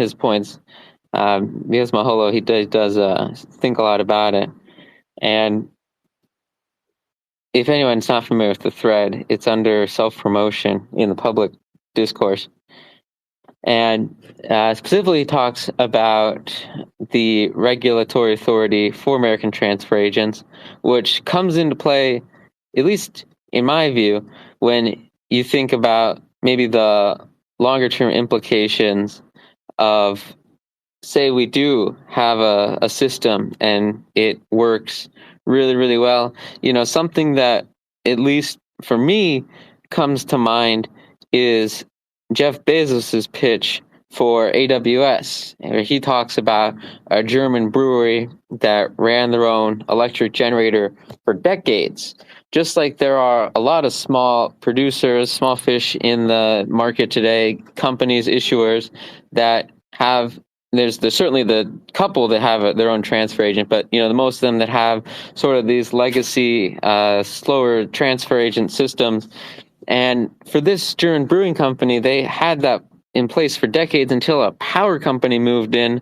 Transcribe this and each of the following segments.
his points. Because Maholo, he does think a lot about it. And if anyone's not familiar with the thread, it's under self-promotion in the public discourse. And specifically talks about the regulatory authority for American transfer agents, which comes into play, at least in my view, when you think about maybe the longer-term implications of, say, we do have a system and it works really, really well. Something that, at least for me, comes to mind is Jeff Bezos's pitch for AWS, where he talks about a German brewery that ran their own electric generator for decades. Just like there are a lot of small producers, small fish in the market today, companies, issuers that have. There's certainly the couple that have their own transfer agent, but the most of them that have sort of these legacy, slower transfer agent systems. And for this German brewing company, they had that in place for decades until a power company moved in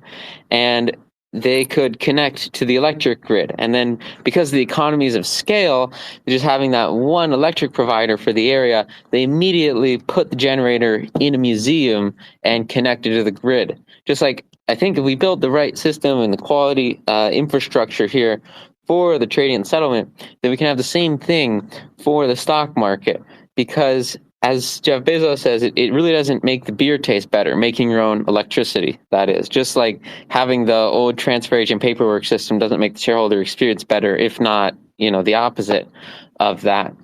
and they could connect to the electric grid. And then because of the economies of scale, just having that one electric provider for the area, they immediately put the generator in a museum and connected to the grid. Just like, I think if we build the right system and the quality infrastructure here for the trading and settlement, then we can have the same thing for the stock market. Because as Jeff Bezos says, it really doesn't make the beer taste better, making your own electricity, that is. Just like having the old transfer agent paperwork system doesn't make the shareholder experience better, if not, the opposite of that.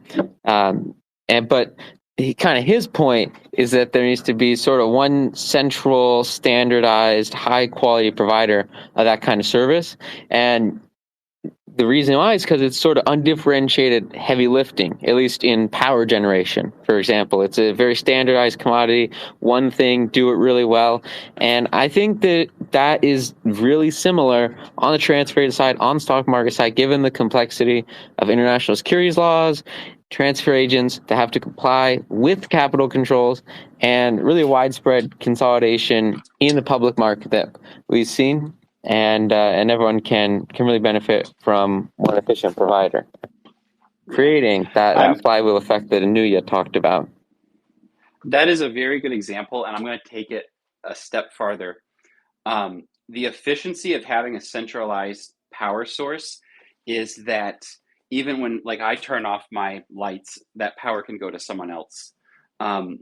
But his point is that there needs to be sort of one central, standardized, high-quality provider of that kind of service. And the reason why is because it's sort of undifferentiated heavy lifting, at least in power generation, for example. It's a very standardized commodity, one thing, do it really well. And I think that is really similar on the transfer agent side, on the stock market side, given the complexity of international securities laws, transfer agents that have to comply with capital controls, and really widespread consolidation in the public market that we've seen. And everyone can really benefit from one efficient provider, creating that flywheel effect that Anuya talked about. That is a very good example, and I'm going to take it a step farther. The efficiency of having a centralized power source is that even when, like, I turn off my lights, that power can go to someone else. Web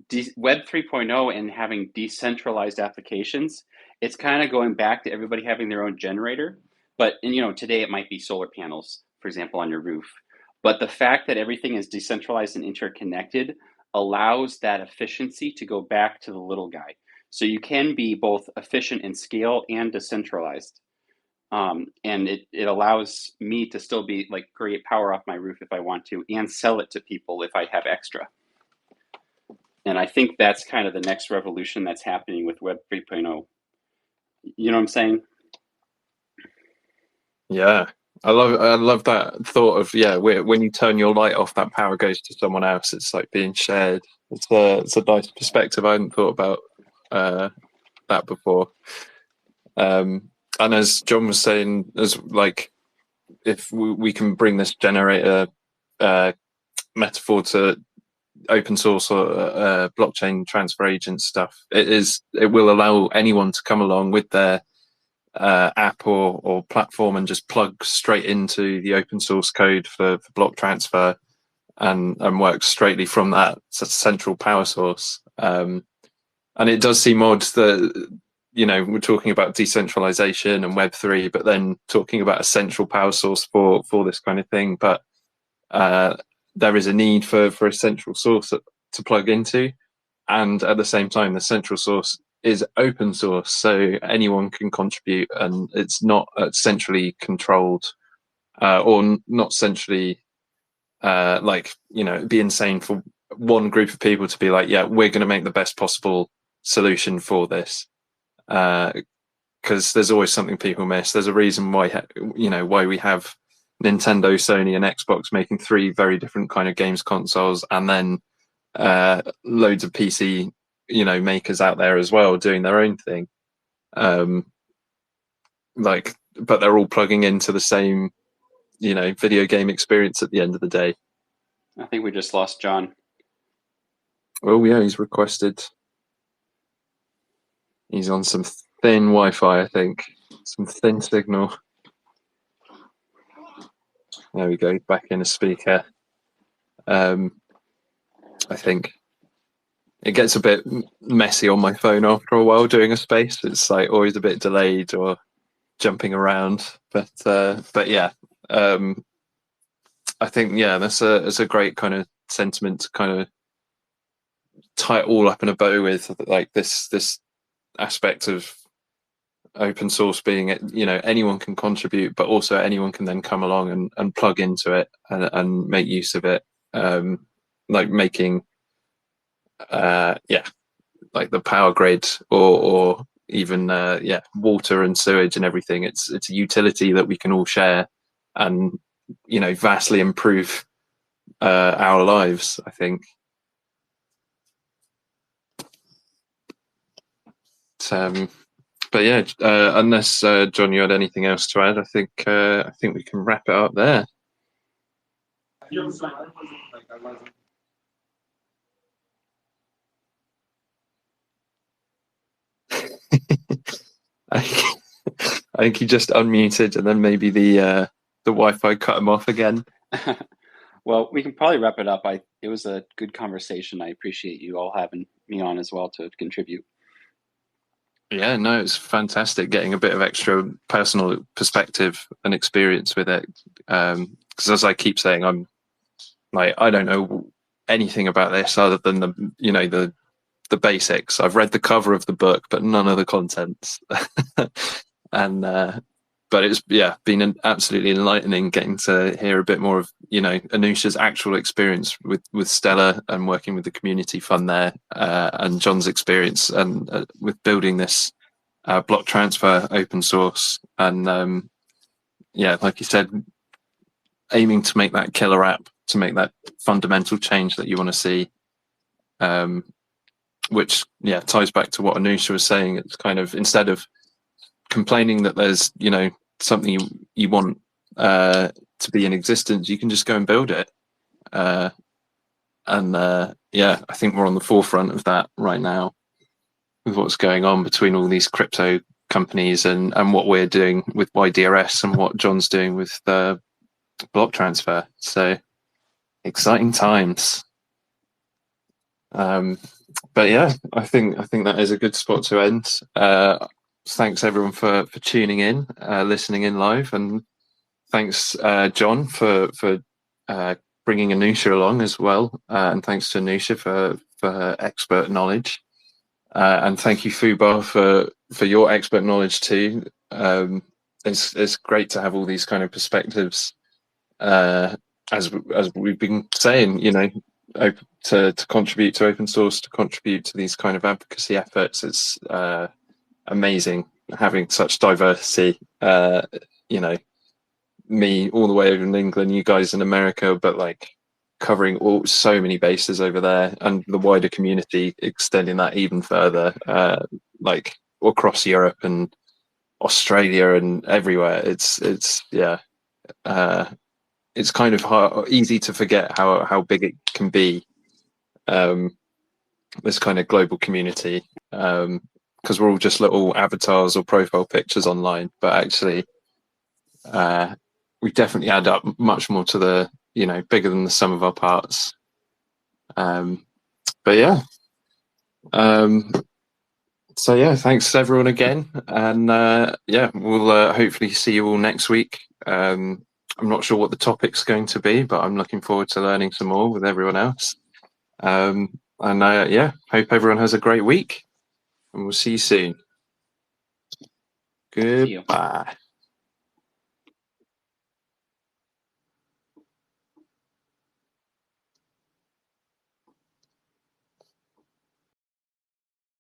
3.0 and having decentralized applications, it's kind of going back to everybody having their own generator. But today it might be solar panels, for example, on your roof. But the fact that everything is decentralized and interconnected allows that efficiency to go back to the little guy. So you can be both efficient in scale and decentralized. And it allows me to still be create power off my roof if I want to, and sell it to people if I have extra. And I think that's kind of the next revolution that's happening with Web 3.0. You know what I'm saying? Yeah, I love that thought of, when you turn your light off, that power goes to someone else. It's like being shared. It's a nice perspective. I hadn't thought about that before. And as John was saying, if we can bring this generator metaphor to open source or blockchain transfer agent stuff, it will allow anyone to come along with their app or platform and just plug straight into the open source code for block transfer and work straightly from that central power source. And it does seem odd that we're talking about decentralization and Web3, but then talking about a central power source for this kind of thing. But there is a need for a central source to plug into, and at the same time, the central source is open source, so anyone can contribute, and it's not centrally controlled or not centrally it'd be insane for one group of people to be like, yeah, we're going to make the best possible solution for this, because there's always something people miss. There's a reason why we have Nintendo, Sony, and Xbox making 3 very different kind of games consoles, and then loads of PC makers out there as well doing their own thing. But they're all plugging into the same, video game experience at the end of the day. I think we just lost John. Oh yeah, he's requested. He's on some thin Wi-Fi, I think. Some thin signal. There we go, back in a speaker. I think it gets a bit messy on my phone after a while doing a space. It's like always a bit delayed or jumping around. But yeah, I think that's a great kind of sentiment to kind of tie it all up in a bow with, like this aspect of open source being anyone can contribute, but also anyone can then come along and plug into it and make use of it, like making like the power grid or even water and sewage and everything. It's a utility that we can all share and vastly improve our lives, I think. But yeah, unless John, you had anything else to add, I think we can wrap it up there. I think he just unmuted, and then maybe the Wi-Fi cut him off again. Well, we can probably wrap it up. It was a good conversation. I appreciate you all having me on as well to contribute. Yeah, no, it's fantastic getting a bit of extra personal perspective and experience with it. Because as I keep saying, I'm like, I don't know anything about this other than the basics. I've read the cover of the book, but none of the contents. And but it's been absolutely enlightening getting to hear a bit more of Anusha's actual experience with Stellar and working with the community fund there, and John's experience and with building this block transfer open source, and like you said, aiming to make that killer app, to make that fundamental change that you want to see, which ties back to what Anusha was saying. It's kind of, instead of complaining that there's something you want to be in existence, you can just go and build it. I think we're on the forefront of that right now with what's going on between all these crypto companies and what we're doing with YDRS and what John's doing with block transfer. So exciting times. But yeah, I think that is a good spot to end. Thanks everyone for tuning in, listening in live, and thanks John for bringing Anusha along as well, and thanks to Anusha for her expert knowledge, and thank you Fubar for your expert knowledge too. It's great to have all these kind of perspectives, as we've been saying, to contribute to open source, to contribute to these kind of advocacy efforts. It's amazing having such diversity. Me all the way over in England, you guys in America, but like covering so many bases over there, and the wider community extending that even further, like across Europe and Australia and everywhere. It's kind of easy to forget how big it can be, this kind of global community, because we're all just little avatars or profile pictures online, but actually we definitely add up much more to the bigger than the sum of our parts. But yeah, so yeah, thanks everyone again, and we'll hopefully see you all next week. I'm not sure what the topic's going to be, but I'm looking forward to learning some more with everyone else. And hope everyone has a great week, and we'll see you soon. Goodbye.